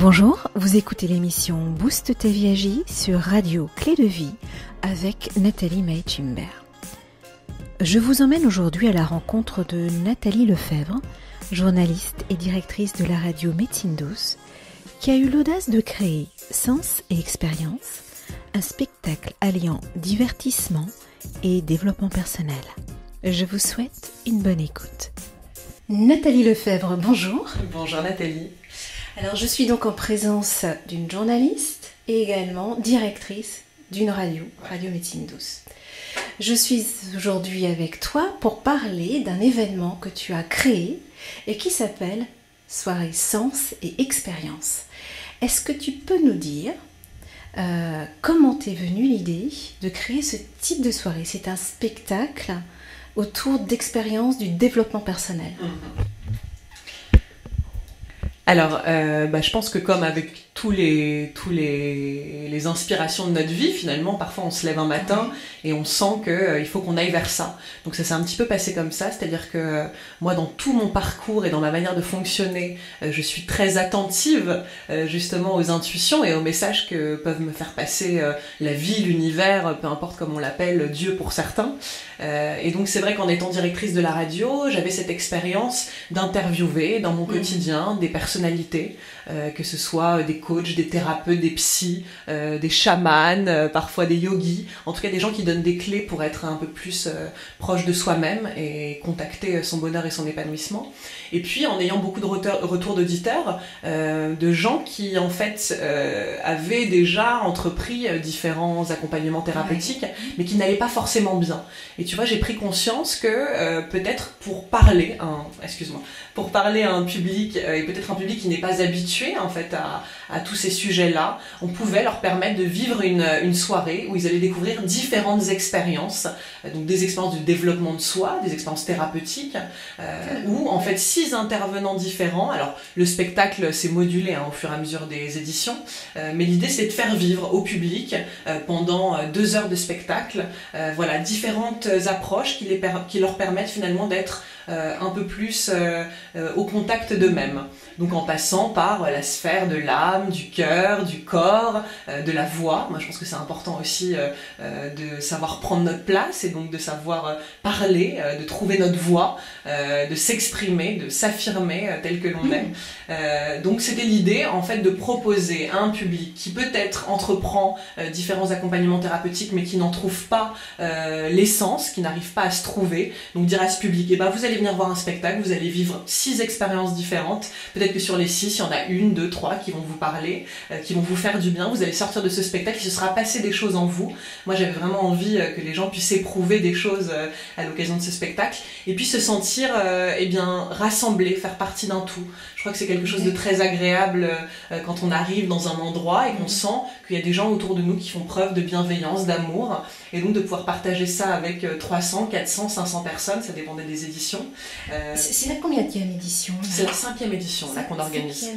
Bonjour, vous écoutez l'émission Boost ta vie agit sur Radio Clé de Vie avec Nathalie Maïchimbert. Je vous emmène aujourd'hui à la rencontre de Nathalie Lefebvre, journaliste et directrice de la radio Médecine Douce, qui a eu l'audace de créer Sens et Expérience, un spectacle alliant divertissement et développement personnel. Je vous souhaite une bonne écoute. Nathalie Lefebvre, bonjour. Bonjour Nathalie. Alors je suis donc en présence d'une journaliste et également directrice d'une radio, Radio Médecine Douce. Je suis aujourd'hui avec toi pour parler d'un événement que tu as créé et qui s'appelle Soirée Sens et Expérience. Est-ce que tu peux nous dire comment t'est venue l'idée de créer ce type de soirée? C'est un spectacle autour d'expériences du développement personnel. Alors, je pense que comme avec tous les inspirations de notre vie, finalement, parfois on se lève un matin et on sent qu'il faut qu'on aille vers ça. Donc ça s'est un petit peu passé comme ça, c'est-à-dire que moi, dans tout mon parcours et dans ma manière de fonctionner, je suis très attentive justement aux intuitions et aux messages que peuvent me faire passer la vie, l'univers, peu importe comment on l'appelle, Dieu pour certains. Et donc c'est vrai qu'en étant directrice de la radio, j'avais cette expérience d'interviewer dans mon quotidien des personnalités, que ce soit des coachs, des thérapeutes, des psys, des chamans, parfois des yogis, en tout cas des gens qui donnent des clés pour être un peu plus proche de soi-même et contacter son bonheur et son épanouissement. Et puis en ayant beaucoup de retours d'auditeurs, de gens qui en fait avaient déjà entrepris différents accompagnements thérapeutiques, mais qui n'allaient pas forcément bien. Et tu vois, j'ai pris conscience que peut-être pour parler à un public, et peut-être un public qui n'est pas habitué en fait à tous ces sujets-là, on pouvait leur permettre de vivre une soirée où ils allaient découvrir différentes expériences, donc des expériences de développement de soi, des expériences thérapeutiques, où en fait 6 intervenants différents. Alors le spectacle s'est modulé au fur et à mesure des éditions, mais l'idée c'est de faire vivre au public pendant 2 heures de spectacle, différentes approches qui leur permettent finalement d'être un peu plus au contact d'eux-mêmes. Donc en passant par la sphère de l'âme, du cœur, du corps, de la voix. Moi je pense que c'est important aussi de savoir prendre notre place et donc de savoir parler, de trouver notre voix, de s'exprimer, de s'affirmer tel que l'on est. Donc c'était l'idée en fait de proposer à un public qui peut-être entreprend différents accompagnements thérapeutiques mais qui n'en trouve pas l'essence, qui n'arrive pas à se trouver. Donc dire à ce public, vous allez venir voir un spectacle, vous allez vivre 6 expériences différentes. Peut-être que sur les 6, il y en a 1, 2, 3 qui vont vous parler, qui vont vous faire du bien. Vous allez sortir de ce spectacle, il se sera passé des choses en vous. Moi, j'avais vraiment envie que les gens puissent éprouver des choses à l'occasion de ce spectacle et puis se sentir rassemblés, faire partie d'un tout. Je crois que c'est quelque chose de très agréable quand on arrive dans un endroit et qu'on sent qu'il y a des gens autour de nous qui font preuve de bienveillance, d'amour, et donc de pouvoir partager ça avec 300, 400, 500 personnes, ça dépendait des éditions. C'est la combième édition là? C'est la 5e édition là, qu'on organise.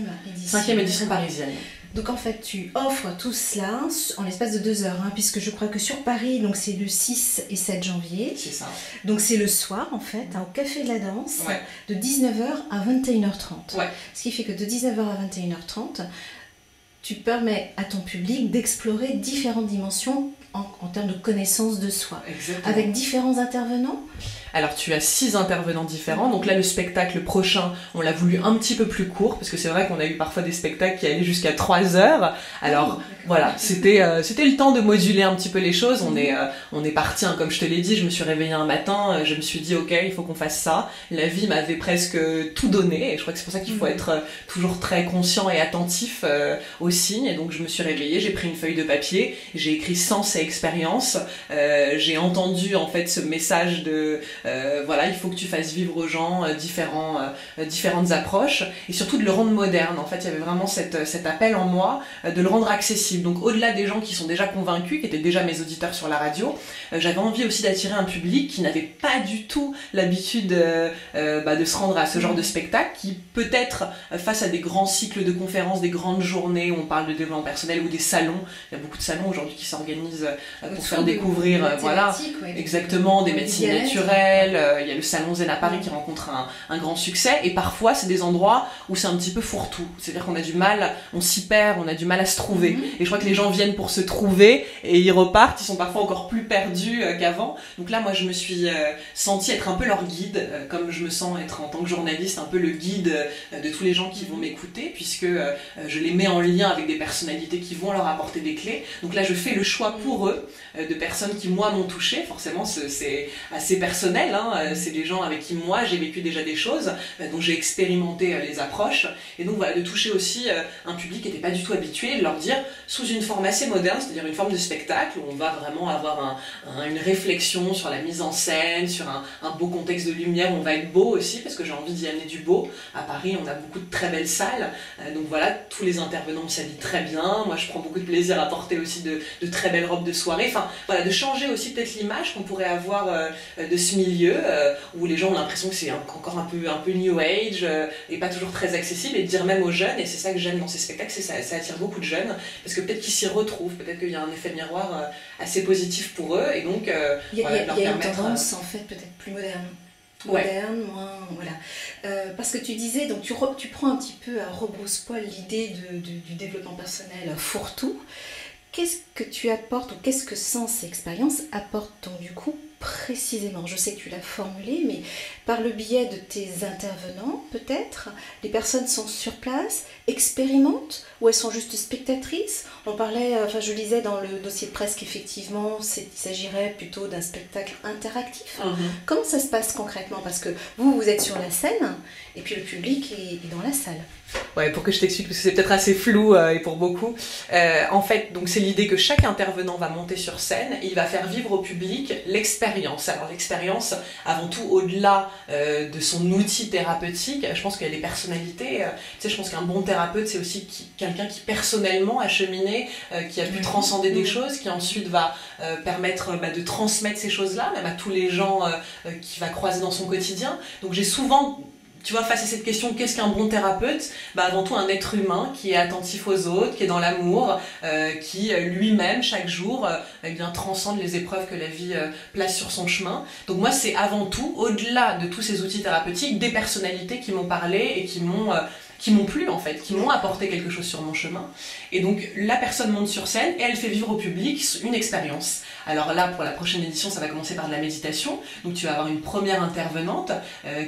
5e édition parisienne. Donc en fait tu offres tout cela en l'espace de 2 heures, puisque je crois que sur Paris, donc c'est le 6 et 7 janvier. C'est ça. Donc c'est le soir en fait, au Café de la Danse, de 19h à 21h30. Ce qui fait que de 19h à 21h30, tu permets à ton public d'explorer différentes dimensions en termes de connaissance de soi. Exactement. Avec différents intervenants. Alors tu as 6 intervenants différents, donc là le spectacle prochain, on l'a voulu un petit peu plus court, parce que c'est vrai qu'on a eu parfois des spectacles qui allaient jusqu'à 3 heures, alors c'était le temps de moduler un petit peu les choses. On est parti, comme je te l'ai dit, je me suis réveillée un matin, je me suis dit ok, il faut qu'on fasse ça, la vie m'avait presque tout donné, et je crois que c'est pour ça qu'il faut être toujours très conscient et attentif aux signes, et donc je me suis réveillée, j'ai pris une feuille de papier, j'ai écrit Sens et Expérience, j'ai entendu en fait ce message de il faut que tu fasses vivre aux gens différentes approches et surtout de le rendre moderne. En fait, il y avait vraiment cet appel en moi de le rendre accessible. Donc au-delà des gens qui sont déjà convaincus, qui étaient déjà mes auditeurs sur la radio, j'avais envie aussi d'attirer un public qui n'avait pas du tout l'habitude de se rendre à ce genre de spectacle, qui peut-être face à des grands cycles de conférences, des grandes journées où on parle de développement personnel ou des salons, il y a beaucoup de salons aujourd'hui qui s'organisent pour faire découvrir, voilà, exactement, des médecines naturelles. Il y a le salon Zen à Paris qui rencontre un grand succès, et parfois c'est des endroits où c'est un petit peu fourre-tout, c'est-à-dire qu'on a du mal, on s'y perd, on a du mal à se trouver, et je crois que les gens viennent pour se trouver, et ils repartent, ils sont parfois encore plus perdus qu'avant. Donc là, moi, je me suis sentie être un peu leur guide, comme je me sens être en tant que journaliste un peu le guide de tous les gens qui vont m'écouter, puisque je les mets en lien avec des personnalités qui vont leur apporter des clés. Donc là, je fais le choix pour eux de personnes qui, moi, m'ont touché. Forcément, c'est assez personnel, hein. C'est des gens avec qui, moi, j'ai vécu déjà des choses, dont j'ai expérimenté les approches. Et donc, voilà, de toucher aussi un public qui n'était pas du tout habitué, de leur dire, sous une forme assez moderne, c'est-à-dire une forme de spectacle, où on va vraiment avoir une réflexion sur la mise en scène, sur un beau contexte de lumière, où on va être beau aussi, parce que j'ai envie d'y amener du beau. À Paris, on a beaucoup de très belles salles, donc voilà, tous les intervenants s'habillent très bien. Moi, je prends beaucoup de plaisir à porter aussi de très belles robes de soirée. Enfin, voilà, de changer aussi peut-être l'image qu'on pourrait avoir de ce milieu, où les gens ont l'impression que c'est encore un peu new age, et pas toujours très accessible, et de dire même aux jeunes, et c'est ça que j'aime dans ces spectacles, c'est ça attire beaucoup de jeunes, parce que peut-être qu'ils s'y retrouvent, peut-être qu'il y a un effet miroir assez positif pour eux, et donc il y a une tendance en fait peut-être plus moderne. Moins, voilà. Parce que tu disais, donc tu prends un petit peu à rebrousse-poil l'idée du développement personnel fourre-tout. Qu'est-ce que tu apportes, ou qu'est-ce que Sens et Expérience apporte donc du coup précisément? Je sais que tu l'as formulé, mais par le biais de tes intervenants, peut-être, les personnes sont sur place, expérimentent, ou elles sont juste spectatrices? On parlait, enfin je lisais dans le dossier de presse qu'effectivement, il s'agirait plutôt d'un spectacle interactif. Comment ça se passe concrètement? Parce que vous êtes sur la scène, et puis le public est dans la salle. Ouais, pour que je t'explique, parce que c'est peut-être assez flou et pour beaucoup. En fait, donc c'est l'idée que chaque intervenant va monter sur scène et il va faire vivre au public l'expérience. Alors l'expérience, avant tout, au-delà de son outil thérapeutique, je pense qu'il y a des personnalités. Tu sais, je pense qu'un bon thérapeute, c'est aussi quelqu'un qui personnellement a cheminé, qui a pu transcender des choses, qui ensuite va permettre de transmettre ces choses-là, même à tous les gens qu'il va croiser dans son quotidien. Donc j'ai souvent... Tu vois, face à cette question, qu'est-ce qu'un bon thérapeute? Avant tout, un être humain qui est attentif aux autres, qui est dans l'amour, qui lui-même, chaque jour, transcende les épreuves que la vie place sur son chemin. Donc moi, c'est avant tout, au-delà de tous ces outils thérapeutiques, des personnalités qui m'ont parlé et qui m'ont plu en fait, qui m'ont apporté quelque chose sur mon chemin. Et donc la personne monte sur scène et elle fait vivre au public une expérience. Alors là, pour la prochaine édition, ça va commencer par de la méditation. Donc tu vas avoir une première intervenante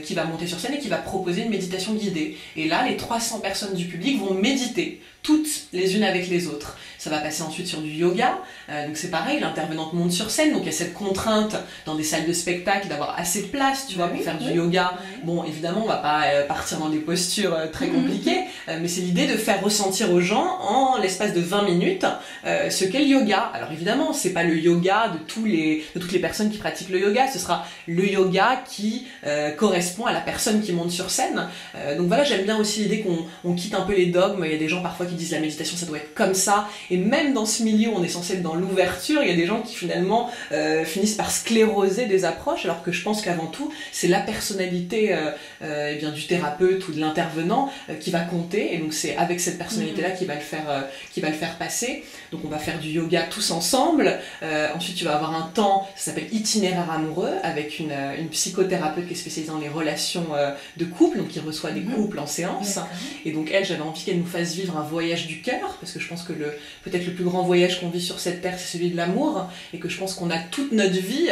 qui va monter sur scène et qui va proposer une méditation guidée. Et là, les 300 personnes du public vont méditer, toutes les unes avec les autres. Ça va passer ensuite sur du yoga. Donc c'est pareil, l'intervenante monte sur scène. Donc il y a cette contrainte dans des salles de spectacle d'avoir assez de place, tu vois, pour faire du yoga. Bon, évidemment, on va pas partir dans des postures très compliquées, mais c'est l'idée de faire ressentir aux gens, en l'espace de 20 minutes, ce qu'est le yoga. Alors évidemment, c'est pas le yoga de toutes les personnes qui pratiquent le yoga, ce sera le yoga qui correspond à la personne qui monte sur scène. Donc voilà, j'aime bien aussi l'idée qu'on quitte un peu les dogmes. Il y a des gens parfois qui disent la méditation ça doit être comme ça, et même dans ce milieu on est censé être dans l'ouverture, il y a des gens qui finalement finissent par scléroser des approches, alors que je pense qu'avant tout c'est la personnalité du thérapeute ou de l'intervenant qui va compter, et donc c'est avec cette personnalité là qui va le faire passer. Donc on va faire du yoga tous ensemble. Ensuite tu vas avoir un temps, ça s'appelle itinéraire amoureux, avec une psychothérapeute qui est spécialisée dans les relations de couple, donc qui reçoit des couples en séance. Et donc elle, j'avais envie qu'elle nous fasse vivre un voyage du cœur, parce que je pense que peut-être le plus grand voyage qu'on vit sur cette terre, c'est celui de l'amour, et que je pense qu'on a toute notre vie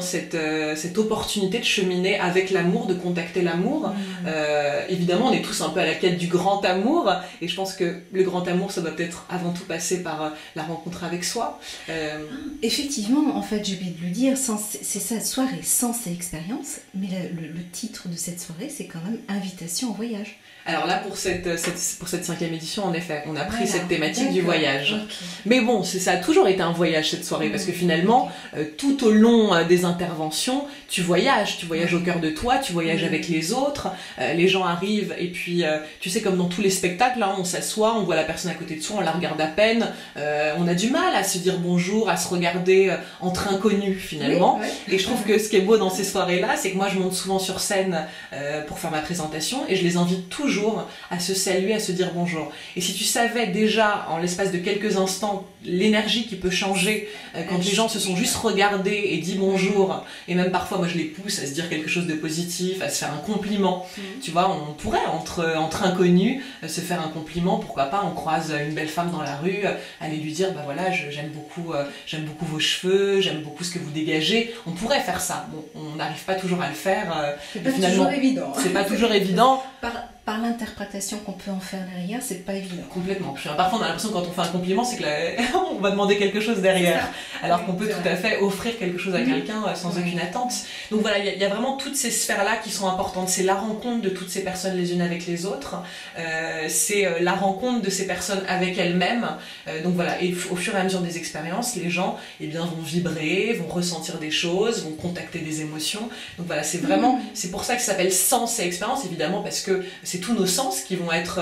cette opportunité de cheminer avec l'amour, de contacter l'amour. Évidemment, on est tous un peu à la quête du grand amour, et je pense que le grand amour, ça doit peut-être avant tout passer par la rencontre avec soi. Effectivement, en fait, j'ai oublié de le dire, c'est sa soirée Sens et Expérience, mais le titre de cette soirée, c'est quand même Invitation au voyage. Alors là, pour cette 5e édition, en effet, on a pris cette thématique du voyage. Okay. Mais bon, ça a toujours été un voyage cette soirée, parce que finalement, tout au long des interventions, tu voyages au cœur de toi, tu voyages avec les autres, les gens arrivent, et puis, tu sais, comme dans tous les spectacles, là, on s'assoit, on voit la personne à côté de soi, on la regarde à peine, on a du mal à se dire bonjour, à se regarder, regarder entre inconnus finalement. Et je trouve que ce qui est beau dans ces soirées-là, c'est que moi je monte souvent sur scène pour faire ma présentation et je les invite toujours à se saluer, à se dire bonjour. Et si tu savais déjà en l'espace de quelques instants l'énergie qui peut changer quand les gens se sont juste regardés et dit bonjour, et même parfois moi je les pousse à se dire quelque chose de positif, à se faire un compliment. Tu vois, on pourrait entre inconnus se faire un compliment, pourquoi pas, on croise une belle femme dans la rue, aller lui dire bah voilà, j'aime beaucoup vos cheveux, j'aime beaucoup ce que vous dégagez. On pourrait faire ça. Bon, on n'arrive pas toujours à le faire. C'est pas toujours évident. C'est pas toujours évident. Par l'interprétation qu'on peut en faire derrière, c'est pas évident. Complètement. Puis, parfois on a l'impression que quand on fait un compliment, c'est que on va demander quelque chose derrière. Alors qu'on peut tout à fait offrir quelque chose à quelqu'un sans aucune attente. Donc voilà, il y a vraiment toutes ces sphères-là qui sont importantes. C'est la rencontre de toutes ces personnes les unes avec les autres. C'est la rencontre de ces personnes avec elles-mêmes. Donc voilà, et au fur et à mesure des expériences, les gens vont vibrer, vont ressentir des choses, vont contacter des émotions. Donc voilà, c'est vraiment, c'est pour ça que ça s'appelle sens et expérience, évidemment, parce que c'est tous nos sens qui vont être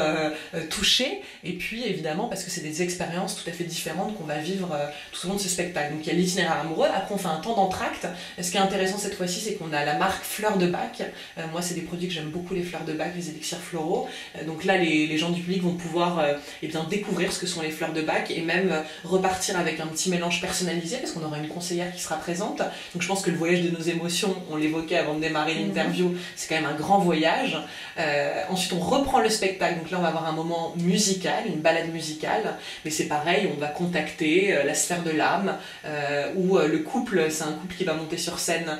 touchés, et puis évidemment parce que c'est des expériences tout à fait différentes qu'on va vivre tout au long de ce spectacle. Donc il y a l'itinéraire amoureux, après on fait un temps d'entracte. Ce qui est intéressant cette fois-ci, c'est qu'on a la marque Fleurs de Bac. Moi c'est des produits que j'aime beaucoup, les fleurs de bac, les élixirs floraux. Donc là les gens du public vont pouvoir découvrir ce que sont les fleurs de bac et même repartir avec un petit mélange personnalisé, parce qu'on aura une conseillère qui sera présente. Donc je pense que le voyage de nos émotions, on l'évoquait avant de démarrer l'interview, c'est quand même un grand voyage. Ensuite on reprend le spectacle, donc là on va avoir un moment musical, une balade musicale, mais c'est pareil, on va contacter la sphère de l'âme, où le couple, c'est un couple qui va monter sur scène,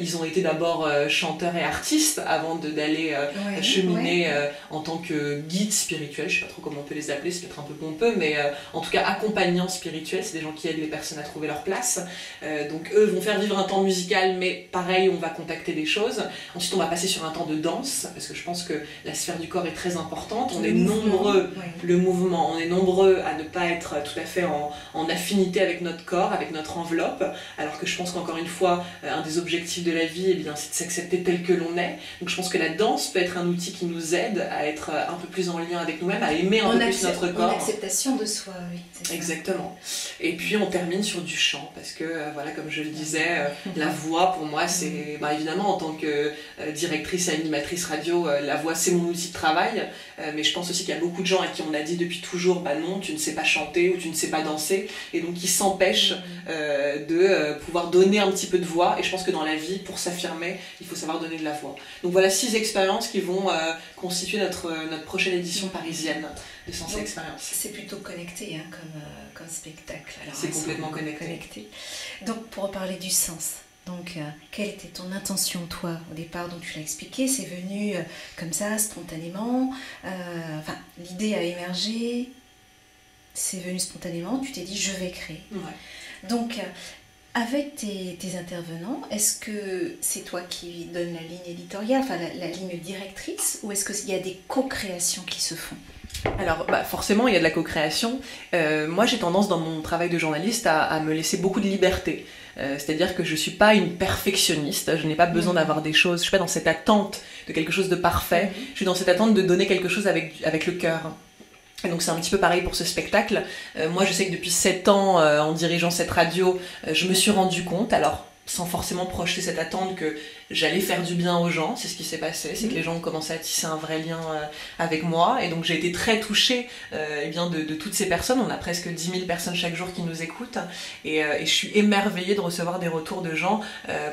ils ont été d'abord chanteurs et artistes avant d'aller cheminer en tant que guide spirituel, je sais pas trop comment on peut les appeler, c'est peut-être un peu pompeux, mais en tout cas accompagnants spirituels, c'est des gens qui aident les personnes à trouver leur place. Donc eux vont faire vivre un temps musical, mais pareil, on va contacter des choses. Ensuite on va passer sur un temps de danse, parce que je pense que la sphère du corps est très importante, on est nombreux, le mouvement, on est nombreux à ne pas être tout à fait en affinité avec notre corps, avec notre enveloppe, alors que je pense qu'encore une fois, un des objectifs de la vie, c'est de s'accepter tel que l'on est. Donc je pense que la danse peut être un outil qui nous aide à être un peu plus en lien avec nous-mêmes, à aimer un peu plus notre corps. En acceptation de soi, oui. Exactement. Et puis on termine sur du chant, parce que voilà, comme je le disais, la voix pour moi c'est, évidemment en tant que directrice et animatrice radio, la voix c'est mon outil de travail, mais je pense aussi qu'il y a beaucoup de gens à qui on a dit depuis toujours non, tu ne sais pas chanter ou tu ne sais pas danser, et donc qui s'empêchent de pouvoir donner un petit peu de voix. Et je pense que dans la vie, pour s'affirmer, il faut savoir donner de la voix. Donc voilà 6 expériences qui vont constituer notre prochaine édition parisienne de Sens et Expérience. C'est plutôt connecté comme spectacle. C'est complètement connecté. Donc pour reparler du sens, donc quelle était ton intention toi au départ? Donc tu l'as expliqué, c'est venu comme ça spontanément, l'idée a émergé, c'est venu spontanément, tu t'es dit je vais créer. Donc avec tes intervenants, est-ce que c'est toi qui donnes la ligne éditoriale, la ligne directrice, ou est-ce qu'il y a des co-créations qui se font? Alors forcément il y a de la co-création. Moi j'ai tendance dans mon travail de journaliste à me laisser beaucoup de liberté. C'est-à-dire que je ne suis pas une perfectionniste, je n'ai pas besoin d'avoir des choses, je ne suis pas dans cette attente de quelque chose de parfait, je suis dans cette attente de donner quelque chose avec le cœur. Et donc c'est un petit peu pareil pour ce spectacle. Moi je sais que depuis 7 ans, en dirigeant cette radio, je me suis rendu compte, alors sans forcément projeter cette attente, que j'allais faire du bien aux gens. C'est ce qui s'est passé, c'est que les gens ont commencé à tisser un vrai lien avec moi, et donc j'ai été très touchée de toutes ces personnes. On a presque 10 000 personnes chaque jour qui nous écoutent, et je suis émerveillée de recevoir des retours de gens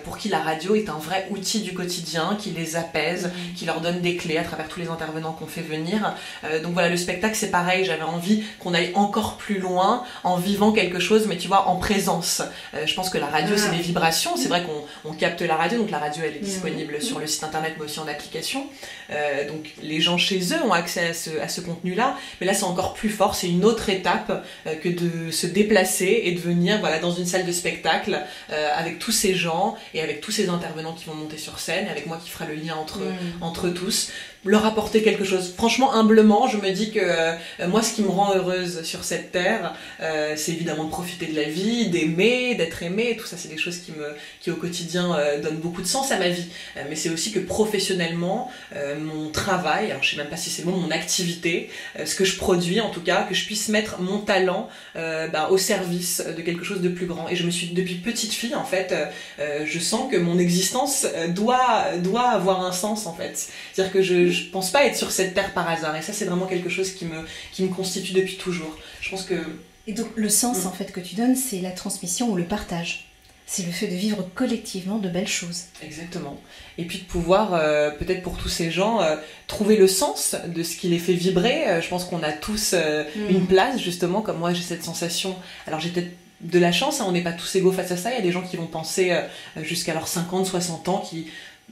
pour qui la radio est un vrai outil du quotidien, qui les apaise, qui leur donne des clés à travers tous les intervenants qu'on fait venir. Donc voilà, le spectacle c'est pareil, j'avais envie qu'on aille encore plus loin en vivant quelque chose, mais tu vois, en présence. Je pense que la radio c'est des vibrations, c'est vrai qu'on capte la radio, donc la radio elle est disponible sur le site internet mais aussi en application, donc les gens chez eux ont accès à ce contenu là, mais là c'est encore plus fort, c'est une autre étape que de se déplacer et de venir dans une salle de spectacle avec tous ces gens et avec tous ces intervenants qui vont monter sur scène, et avec moi qui fera le lien entre tous, leur apporter quelque chose. Franchement, humblement, je me dis que moi, ce qui me rend heureuse sur cette terre, c'est évidemment de profiter de la vie, d'aimer, d'être aimé. Tout ça, c'est des choses qui au quotidien donnent beaucoup de sens. sens à ma vie. Mais c'est aussi que professionnellement, mon travail, alors je sais même pas si c'est le mot, mon activité, ce que je produis en tout cas, que je puisse mettre mon talent au service de quelque chose de plus grand. Et je me suis, depuis petite fille en fait, je sens que mon existence doit avoir un sens en fait. C'est-à-dire que je pense pas être sur cette terre par hasard. Et ça c'est vraiment quelque chose qui me constitue depuis toujours. Je pense que... Et donc le sens en fait que tu donnes, c'est la transmission ou le partage. C'est le fait de vivre collectivement de belles choses. Exactement. Et puis de pouvoir, peut-être pour tous ces gens, trouver le sens de ce qui les fait vibrer. Je pense qu'on a tous une place, justement, comme moi j'ai cette sensation. Alors j'ai peut-être de la chance, hein, on n'est pas tous égaux face à ça. Il y a des gens qui vont penser jusqu'à leurs 50, 60 ans,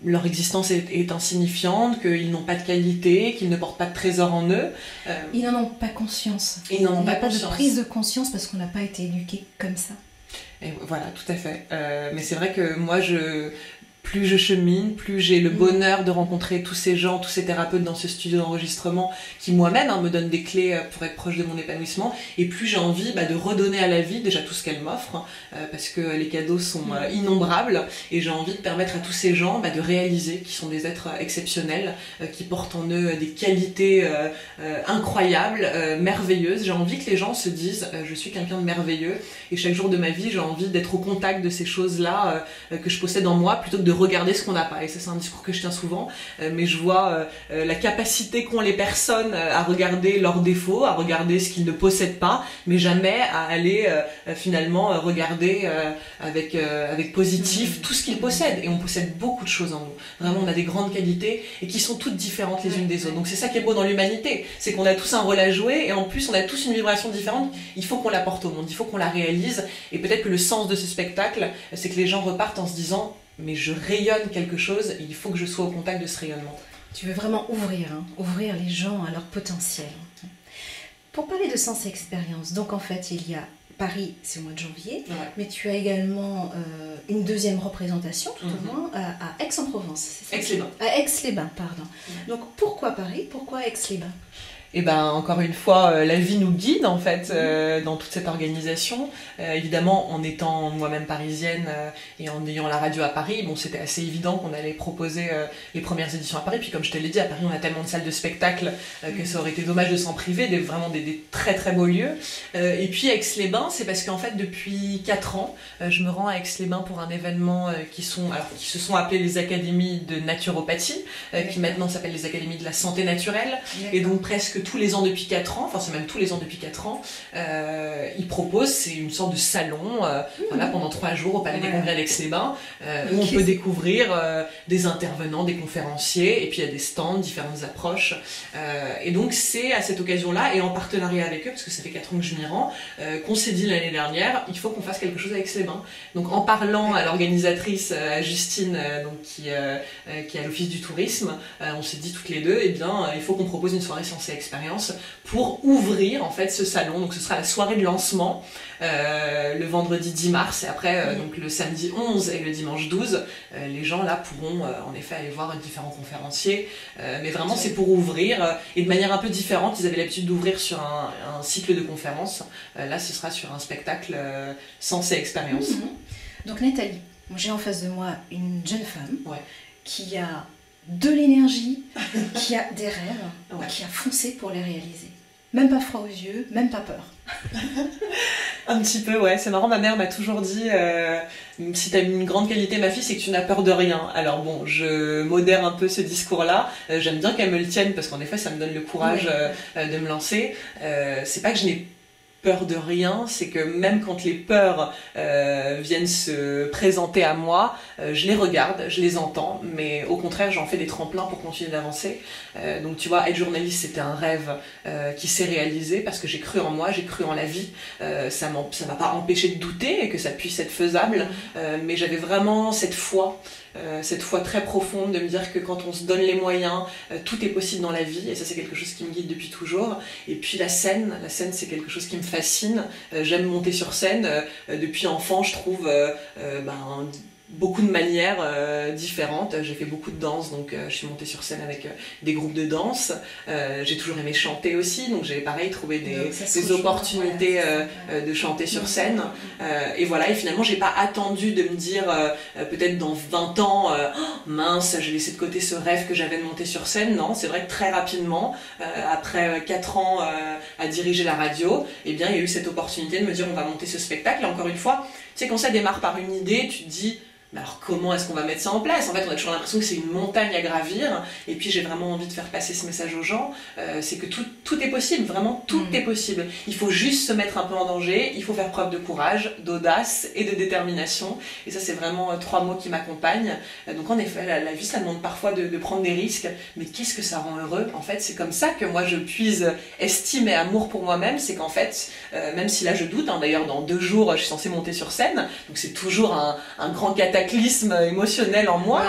leur existence est insignifiante, qu'ils n'ont pas de qualité, qu'ils ne portent pas de trésor en eux. Ils n'en ont pas conscience. Ils n'en ont pas de prise de conscience parce qu'on n'a pas été éduqués comme ça. Et voilà, tout à fait. Mais c'est vrai que moi, plus je chemine, plus j'ai le bonheur de rencontrer tous ces gens, tous ces thérapeutes dans ce studio d'enregistrement qui moi-même me donnent des clés pour être proche de mon épanouissement, et plus j'ai envie de redonner à la vie déjà tout ce qu'elle m'offre, parce que les cadeaux sont innombrables, et j'ai envie de permettre à tous ces gens de réaliser qu'ils sont des êtres exceptionnels, qui portent en eux des qualités incroyables, merveilleuses. J'ai envie que les gens se disent je suis quelqu'un de merveilleux, et chaque jour de ma vie j'ai envie d'être au contact de ces choses-là que je possède en moi, plutôt que de regarder ce qu'on n'a pas. Et ça c'est un discours que je tiens souvent, mais je vois la capacité qu'ont les personnes à regarder leurs défauts, à regarder ce qu'ils ne possèdent pas, mais jamais à aller finalement regarder avec positif tout ce qu'ils possèdent. Et on possède beaucoup de choses en nous. Vraiment, on a des grandes qualités et qui sont toutes différentes les unes des autres. Donc c'est ça qui est beau dans l'humanité, c'est qu'on a tous un rôle à jouer, et en plus on a tous une vibration différente. Il faut qu'on la porte au monde, il faut qu'on la réalise. Et peut-être que le sens de ce spectacle, c'est que les gens repartent en se disant mais je rayonne quelque chose, et il faut que je sois au contact de ce rayonnement. Tu veux vraiment ouvrir les gens à leur potentiel. Pour parler de sens et expérience, donc en fait il y a Paris, c'est au mois de janvier, mais tu as également une deuxième représentation, tout au moins, à Aix-en-Provence. Aix-les-Bains. À Aix-les-Bains, pardon. Donc pourquoi Paris, pourquoi Aix-les-Bains? Et encore une fois, la vie nous guide en fait dans toute cette organisation. Évidemment, en étant moi-même parisienne et en ayant la radio à Paris, c'était assez évident qu'on allait proposer les premières éditions à Paris. Puis comme je te l'ai dit, à Paris on a tellement de salles de spectacle que ça aurait été dommage de s'en priver, vraiment des très très beaux lieux. Et puis Aix-les-Bains, c'est parce qu'en fait depuis 4 ans, je me rends à Aix-les-Bains pour un événement qui se sont appelés les Académies de Naturopathie, qui maintenant s'appellent les Académies de la Santé Naturelle. Et donc presque tous les ans depuis 4 ans, enfin c'est même tous les ans depuis 4 ans, ils proposent, c'est une sorte de salon pendant 3 jours au Palais des Congrès d'Aix-les-Bains, où on peut découvrir des intervenants, des conférenciers, et puis il y a des stands, différentes approches. Et donc c'est à cette occasion-là, et en partenariat avec eux, parce que ça fait 4 ans que je m'y rends, qu'on s'est dit l'année dernière, il faut qu'on fasse quelque chose avec Aix-les-Bains. Donc en parlant à l'organisatrice, à Justine, qui est à l'Office du Tourisme, on s'est dit toutes les deux, il faut qu'on propose une soirée Sens et Expérience pour ouvrir en fait ce salon. Donc ce sera la soirée de lancement le vendredi 10 mars, et après donc le samedi 11 et le dimanche 12, les gens là pourront en effet aller voir différents conférenciers, mais vraiment c'est pour ouvrir, et de manière un peu différente. Ils avaient l'habitude d'ouvrir sur un cycle de conférences, là ce sera sur un spectacle Sens et Expérience. Donc Nathalie, j'ai en face de moi une jeune femme qui a de l'énergie, qui a des rêves, qui a foncé pour les réaliser. Même pas froid aux yeux, même pas peur. Un petit peu, ouais, c'est marrant, ma mère m'a toujours dit si t'as une grande qualité, ma fille, c'est que tu n'as peur de rien. Alors bon, je modère un peu ce discours-là, j'aime bien qu'elle me le tienne, parce qu'en effet ça me donne le courage de me lancer. C'est pas que je n'ai peur de rien, c'est que même quand les peurs viennent se présenter à moi, je les regarde, je les entends, mais au contraire j'en fais des tremplins pour continuer d'avancer. Donc tu vois, être journaliste c'était un rêve qui s'est réalisé parce que j'ai cru en moi, j'ai cru en la vie. Ça m'a pas empêché de douter et que ça puisse être faisable, mais j'avais vraiment cette foi très profonde de me dire que quand on se donne les moyens, tout est possible dans la vie, et ça c'est quelque chose qui me guide depuis toujours. Et puis la scène c'est quelque chose qui me fascine, j'aime monter sur scène, depuis enfant je trouve beaucoup de manières différentes. J'ai fait beaucoup de danse, donc je suis montée sur scène avec des groupes de danse. J'ai toujours aimé chanter aussi, donc j'ai pareil trouvé des opportunités de chanter sur scène. Et voilà, et finalement j'ai pas attendu de me dire peut-être dans 20 ans, oh, mince, j'ai laissé de côté ce rêve que j'avais de monter sur scène. Non, c'est vrai que très rapidement, après 4 ans à diriger la radio, eh bien il y a eu cette opportunité de me dire on va monter ce spectacle. Et encore une fois, tu sais, quand ça démarre par une idée, tu te dis mais alors comment est-ce qu'on va mettre ça en place? En fait, on a toujours l'impression que c'est une montagne à gravir. Et puis j'ai vraiment envie de faire passer ce message aux gens, c'est que tout est possible, vraiment tout est possible. Il faut juste se mettre un peu en danger, il faut faire preuve de courage, d'audace et de détermination. Et ça, c'est vraiment 3 mots qui m'accompagnent. Donc en effet, la vie, ça demande parfois de prendre des risques, mais qu'est-ce que ça rend heureux? En fait, c'est comme ça que moi je puise estime et amour pour moi-même. C'est qu'en fait, même si là je doute, hein, d'ailleurs dans 2 jours je suis censée monter sur scène, donc c'est toujours un grand cataclysme émotionnel en moi,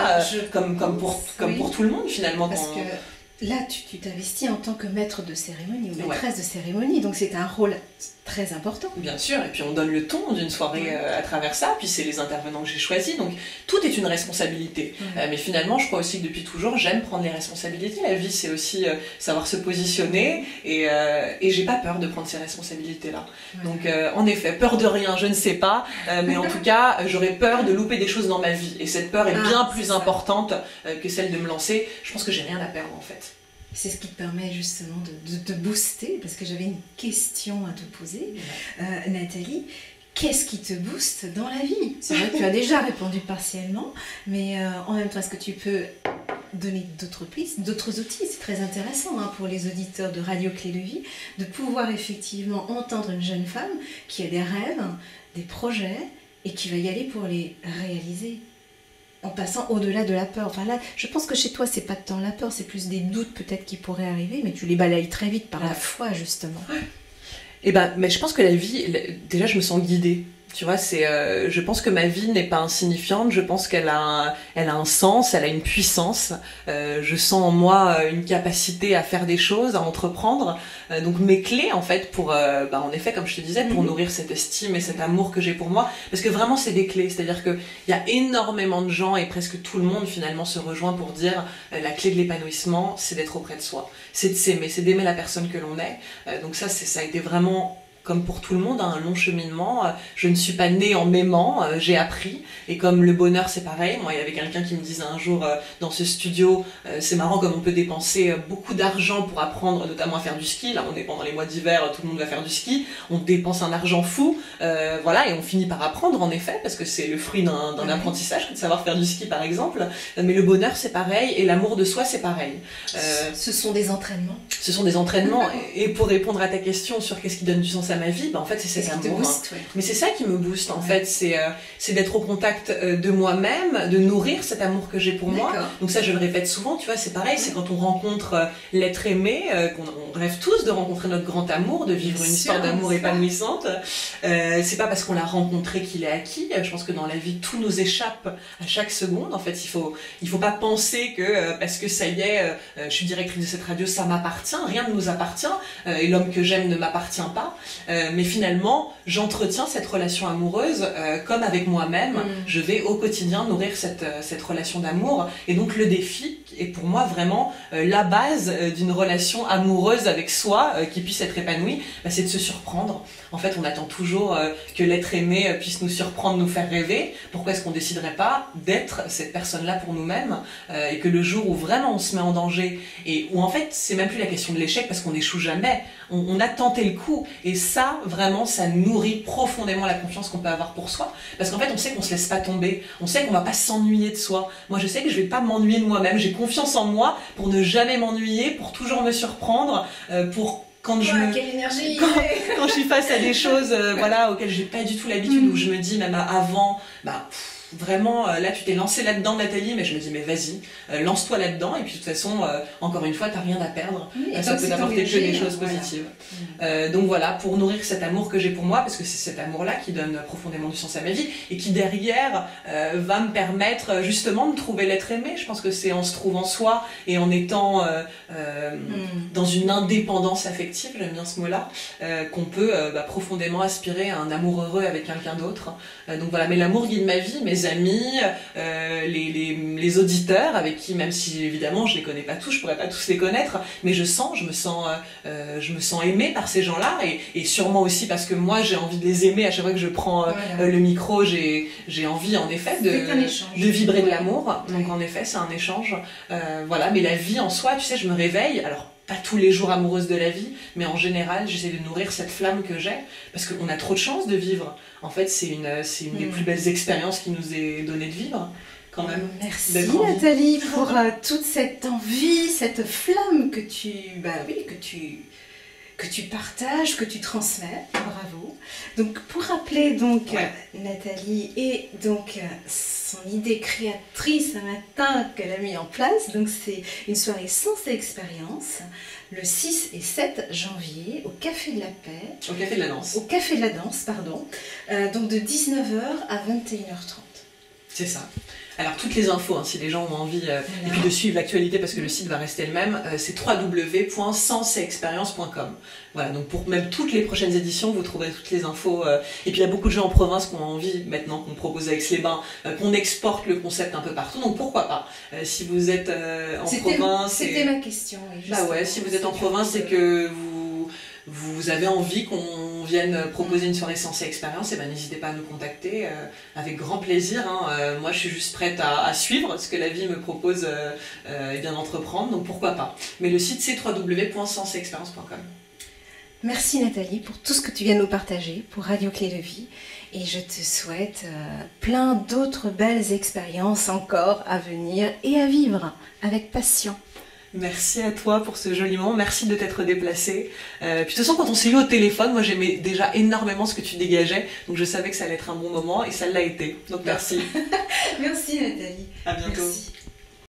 comme pour tout le monde finalement. Parce que là, tu t'investis en tant que maître de cérémonie ou maîtresse de cérémonie, donc c'est un rôle très important. Bien sûr, et puis on donne le ton d'une soirée à travers ça, puis c'est les intervenants que j'ai choisis, donc tout est une responsabilité. Mais finalement, je crois aussi que depuis toujours, j'aime prendre les responsabilités. La vie, c'est aussi savoir se positionner, et j'ai pas peur de prendre ces responsabilités-là. Donc en effet, peur de rien, je ne sais pas, mais en tout cas, j'aurais peur de louper des choses dans ma vie, et cette peur est bien plus importante que celle de me lancer. Je pense que j'ai rien à perdre en fait. C'est ce qui te permet justement de te booster, parce que j'avais une question à te poser. Nathalie, qu'est-ce qui te booste dans la vie? C'est vrai que tu as déjà répondu partiellement, mais en même temps, est-ce que tu peux donner d'autres pistes, d'autres outils? C'est très intéressant pour les auditeurs de Radio Clé de Vie, de pouvoir effectivement entendre une jeune femme qui a des rêves, des projets, et qui va y aller pour les réaliser. En passant au-delà de la peur. Enfin là, je pense que chez toi, c'est pas tant la peur, c'est plus des doutes peut-être qui pourraient arriver, mais tu les balayes très vite par la foi, justement. Et mais je pense que la vie, déjà, je me sens guidée. Tu vois, je pense que ma vie n'est pas insignifiante, je pense qu'elle a un sens, elle a une puissance. Je sens en moi une capacité à faire des choses, à entreprendre. Donc mes clés, en fait, pour, en effet, comme je te disais, pour nourrir cette estime et cet amour que j'ai pour moi, parce que vraiment, c'est des clés. C'est-à-dire qu'il y a énormément de gens, et presque tout le monde, finalement, se rejoint pour dire la clé de l'épanouissement, c'est d'être auprès de soi. C'est de s'aimer, c'est d'aimer la personne que l'on est. Donc ça a été vraiment... comme pour tout le monde, un long cheminement. Je ne suis pas née en m'aimant, j'ai appris. Et comme le bonheur, c'est pareil. Moi, il y avait quelqu'un qui me disait un jour dans ce studio, c'est marrant comme on peut dépenser beaucoup d'argent pour apprendre, notamment à faire du ski. Là, on est pendant les mois d'hiver, tout le monde va faire du ski. On dépense un argent fou, voilà, et on finit par apprendre, en effet, parce que c'est le fruit d'un apprentissage, que de savoir faire du ski, par exemple. Mais le bonheur, c'est pareil, et l'amour de soi, c'est pareil. Ce sont des entraînements. Ce sont des entraînements. Et pour répondre à ta question sur qu'est-ce qui donne du sens à ma vie, en fait c'est cet amour. Mais c'est ça qui me booste en fait, c'est d'être au contact de moi-même, de nourrir cet amour que j'ai pour moi. Donc ça je le répète souvent, tu vois, c'est pareil, c'est quand on rencontre l'être aimé, qu'on rêve tous de rencontrer notre grand amour, de vivre une histoire d'amour épanouissante. C'est pas parce qu'on l'a rencontré qu'il est acquis. Je pense que dans la vie tout nous échappe à chaque seconde. En fait il faut pas penser que parce que ça y est, je suis directrice de cette radio, ça m'appartient, rien ne nous appartient, et l'homme que j'aime ne m'appartient pas. Mais finalement, j'entretiens cette relation amoureuse comme avec moi-même. Je vais au quotidien nourrir cette relation d'amour. Et donc le défi est pour moi vraiment la base d'une relation amoureuse avec soi qui puisse être épanouie, c'est de se surprendre. En fait, on attend toujours que l'être aimé puisse nous surprendre, nous faire rêver. Pourquoi est-ce qu'on ne déciderait pas d'être cette personne-là pour nous-mêmes et que le jour où vraiment on se met en danger et où en fait c'est même plus la question de l'échec parce qu'on n'échoue jamais, on a tenté le coup et ça vraiment ça nourrit profondément la confiance qu'on peut avoir pour soi parce qu'en fait on sait qu'on se laisse pas tomber, on sait qu'on va pas s'ennuyer de soi. Moi je sais que je vais pas m'ennuyer de moi-même, j'ai confiance en moi pour ne jamais m'ennuyer, pour toujours me surprendre, pour quand quelle énergie quand je suis face à des choses voilà auxquelles j'ai pas du tout l'habitude où je me dis même avant vraiment là tu t'es lancée là-dedans Nathalie, mais je me dis mais vas-y lance-toi là-dedans et puis de toute façon encore une fois t'as rien à perdre, ça peut t'apporter que des choses positives. Donc voilà, pour nourrir cet amour que j'ai pour moi, parce que c'est cet amour-là qui donne profondément du sens à ma vie et qui derrière va me permettre justement de trouver l'être aimé. Je pense que c'est en se trouvant soi et en étant dans une indépendance affective, j'aime bien ce mot-là, qu'on peut profondément aspirer à un amour heureux avec quelqu'un d'autre. Donc voilà, mais l'amour guide ma vie, mes mes amis, les auditeurs avec qui, même si évidemment je les connais pas tous, je pourrais pas tous les connaître, mais je me sens aimée par ces gens-là, et sûrement aussi parce que moi j'ai envie de les aimer à chaque fois que je prends le micro, j'ai envie en effet de vibrer de l'amour, donc en effet c'est un échange, voilà, mais la vie en soi, tu sais, je me réveille, alors pas tous les jours amoureuse de la vie, mais en général j'essaie de nourrir cette flamme que j'ai, parce qu'on a trop de chance de vivre, en fait c'est une des plus belles expériences qui nous est donnée de vivre. Quand même. Merci Nathalie pour toute cette envie, cette flamme que tu partages, que tu transmets. Bravo. Donc pour rappeler Nathalie et donc son idée créatrice un matin qu'elle a mis en place, donc c'est une soirée Sens et Expérience le 6 et 7 janvier au Café de la Paix. Au Café de la Danse. Au Café de la Danse, pardon. Donc de 19h à 21h30. C'est ça. Alors toutes les infos, hein, si les gens ont envie, et puis de suivre l'actualité parce que le site va rester le même, c'est www.sensetexperience.com. Voilà, donc pour même toutes les prochaines éditions, vous trouverez toutes les infos. Et puis il y a beaucoup de gens en province qui ont envie, maintenant qu'on propose avec Aix-les-Bains, qu'on exporte le concept un peu partout, donc pourquoi pas. Si vous êtes en province... C'était ma question. Bah ouais, si vous êtes en province et que vous avez envie qu'on vienne proposer une soirée Sens et Expérience, et ben n'hésitez pas à nous contacter, avec grand plaisir. Moi je suis juste prête à suivre ce que la vie me propose et bien d'entreprendre, donc pourquoi pas. Mais le site c'est www.sensetexperience.com. Merci Nathalie pour tout ce que tu viens nous partager pour Radio Clé de Vie, et je te souhaite plein d'autres belles expériences encore à venir et à vivre avec passion. Merci à toi pour ce joli moment, merci de t'être déplacée. Puis de toute façon, quand on s'est eu au téléphone, moi j'aimais déjà énormément ce que tu dégageais, donc je savais que ça allait être un bon moment et ça l'a été. Donc merci. Merci Nathalie. À bientôt. Merci.